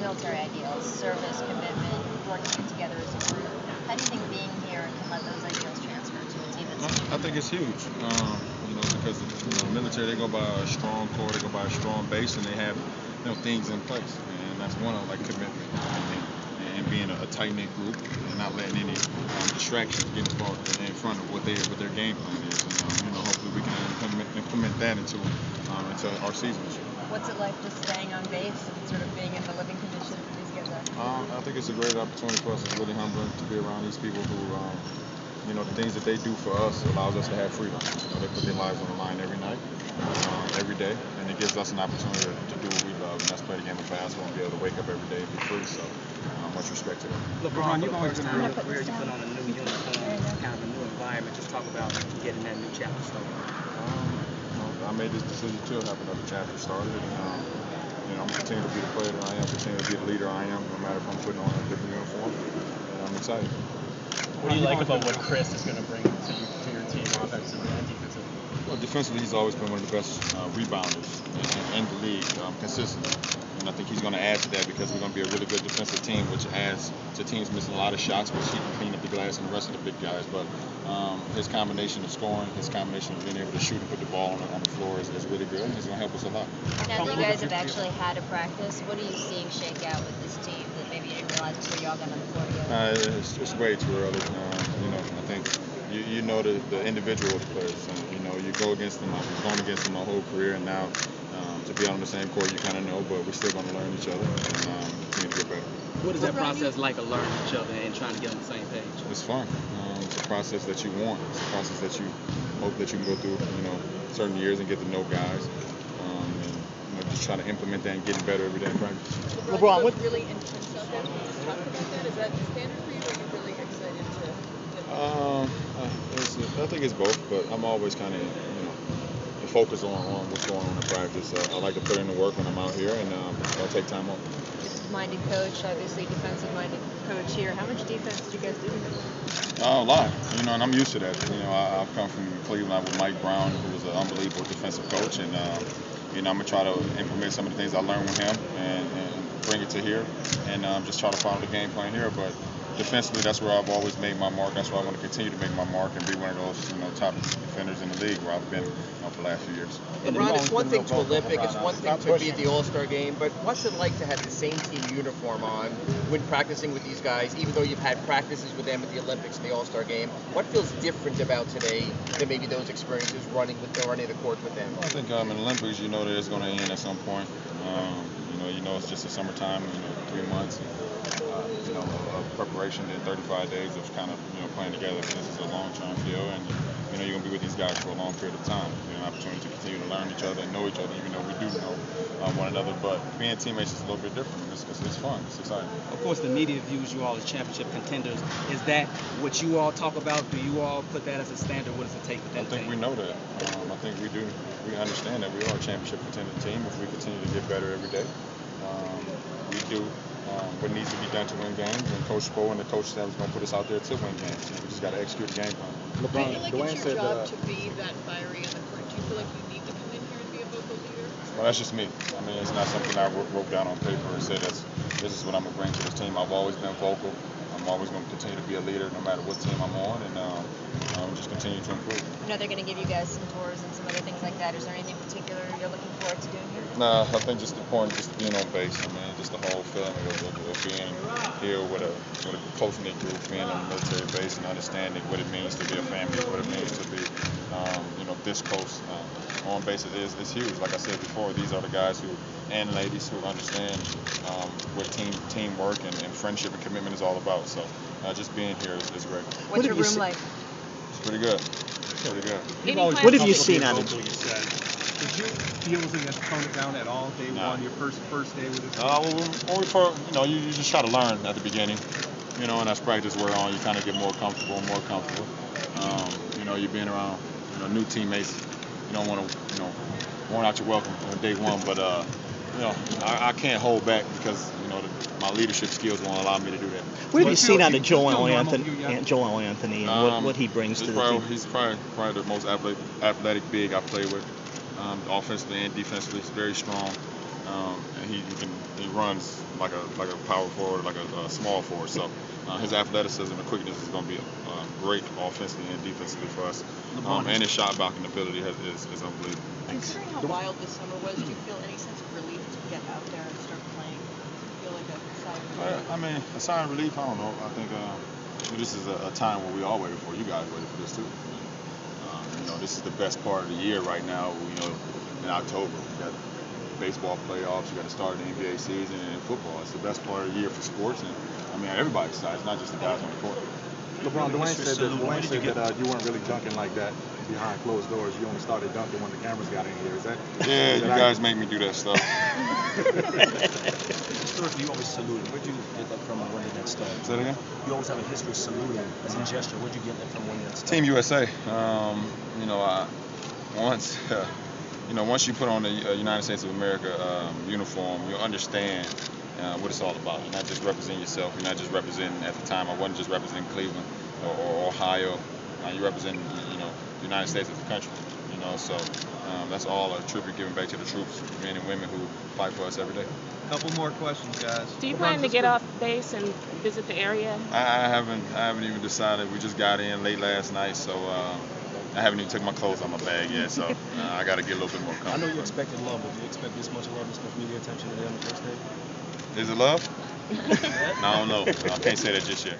military ideals, service, commitment, working together as a group. How do you think being here can let those ideals transfer to a team that's I think it's huge. Because the military, they go by a strong core, they go by a strong base, and they have things in place. And that's one of like commitment and being a tight knit group and not letting any distractions get involved in front of what their game plan is. And hopefully we can implement that into our season this year. What's it like just staying on base and sort of being in the living conditions that these guys are? I think it's a great opportunity for us. It's really humbling to be around these people who, the things that they do for us allows us to have freedom. They put their lives on the line every night, every day, and it gives us an opportunity to do what we love, and that's play the game of basketball and be able to wake up every day and be free. So, much respect to them. LeBron, you've always been a real career. You put on a new uniform, kind of a new environment. Just talk about getting that new chapter started. I made this decision to have another chapter started, and I'm continue to be the player that I am, continue to be the leader I am, no matter if I'm putting on a different uniform, and I'm excited. What do you like about what Chris is going to bring to your team, offensively and defensively? Well, defensively, he's always been one of the best rebounders in the league, consistently. And I think he's going to add to that because we're going to be a really good defensive team, which adds to teams missing a lot of shots, which he can clean up the glass and the rest of the big guys. But his combination of scoring, his combination of being able to shoot and put the ball on the floor is really good, and he's going to help us a lot. Now that you guys have actually had a practice, what are you seeing shake out with this team that maybe you didn't realize before you all got on the floor together? It's way too early. I think you know the individual of the players. And, you go against them. I've gone against them my whole career, and now to be on the same court, you kind of know, but we're still going to learn each other and continue to get better. What is that process like of learning each other and trying to get on the same page? It's fun. It's a process that you want. It's a process that you hope that you can go through, certain years and get to know guys. And just trying to implement that and getting better every day in practice. LeBron, what really intense out there? Can you just talk about that? Is that standard for you, or are you really excited to? I think it's both, but I'm always kind of, focus on what's going on in practice. I like to put in the work when I'm out here, and I'll take time off. Minded coach, obviously defensive-minded coach here. How much defense do you guys do here? A lot, and I'm used to that. I've come from Cleveland with Mike Brown, who was an unbelievable defensive coach, and I'm gonna try to implement some of the things I learned with him and bring it to here, and just try to follow the game plan here. But defensively, that's where I've always made my mark. That's where I want to continue to make my mark and be one of those top defenders in the league where I've been for the last few years. LeBron, it's one thing to Olympic, it's one thing to be at the All-Star game, but what's it like to have the same team uniform on when practicing with these guys, even though you've had practices with them at the Olympics and the All-Star game? What feels different about today than maybe those experiences running the court with them? I think in the Olympics, that it's going to end at some point. It's just the summertime, 3 months. Of preparation in 35 days of kind of playing together. This is a long-term deal, and you're gonna be with these guys for a long period of time. An opportunity to continue to learn each other and know each other, even though we do know one another. But being teammates is a little bit different. It's fun. It's exciting. Of course, the media views you all as championship contenders. Is that what you all talk about? Do you all put that as a standard? What does it take for that? I think we know that. I think we do. We understand that we are a championship contender team if we continue to get better every day. We do what needs to be done to win games, and Coach Spo and the coach staff is going to put us out there to win games. We just got to execute the game plan. LeBron, do you feel like it's your job to be that fiery on the court? Do you feel like you need to come in here and be a vocal leader? Well, that's just me. It's not something I wrote down on paper and said this is what I'm going to bring to this team. I've always been vocal. I'm always going to continue to be a leader no matter what team I'm on, and just continue to improve. They're going to give you guys some tours and some other things like that. Is there anything particular you're looking forward to doing here? Nah, I think just the point, just being on base. Just the whole feeling of being here with a close-knit group, being on a military base and understanding what it means to be a family, what it means to be, this close on base is huge. Like I said before, these are the guys and ladies who understand what teamwork and friendship and commitment is all about. So just being here is great. What's your room like? It's pretty good. Pretty good. What have you seen out of Did you feel as though you had to tone it down at all day one, your first day with this? You just try to learn at the beginning, and as practice wear on, you kind of get more comfortable and more comfortable. You're being around, new teammates. You don't want to, warn out your welcome on day one, but I can't hold back because my leadership skills won't allow me to do that. What have you seen out of Joel Anthony and what he brings to the team? He's probably the most athletic big I've played with. Offensively and defensively, he's very strong. and he runs like a power forward, like a small forward. So his athleticism and quickness is going to be great offensively and defensively for us. And his shot blocking ability is unbelievable. Considering how wild this summer was, do you feel any sense of relief to get out there and start playing? Do you feel like a sigh of relief? I mean, a sign of relief. I don't know. I think this is a time where we all waited for. You guys waited for this too. This is the best part of the year right now. In October, we got baseball playoffs. You got to start the NBA season and football. It's the best part of the year for sports, and I mean everybody's excited. It's not just the guys on the court. LeBron, Dwayne said that you weren't really dunking like that behind closed doors. You only started dunking when the cameras got in here. Is that? Yeah, you guys make me do that stuff. Historically, you always saluted. Where'd you get that from winning that star? Say that again? You always have a history of saluting as a gesture. Where'd you get that from winning that star? Team USA. Once you put on the United States of America uniform, you'll understand what it's all about. You're not just representing yourself. You're not just representing, at the time, I wasn't just representing Cleveland or Ohio. You're representing, the United States as a country. So that's all a tribute given back to the troops, men and women who fight for us every day. Couple more questions, guys. Do you plan to get off base and visit the area? I haven't even decided. We just got in late last night, so I haven't even taken my clothes out of my bag yet. So I got to get a little bit more comfortable. I know you expected love, but do you expect this much love, this much media attention today on the first day? Is it love? No, I don't know. I can't say that just yet.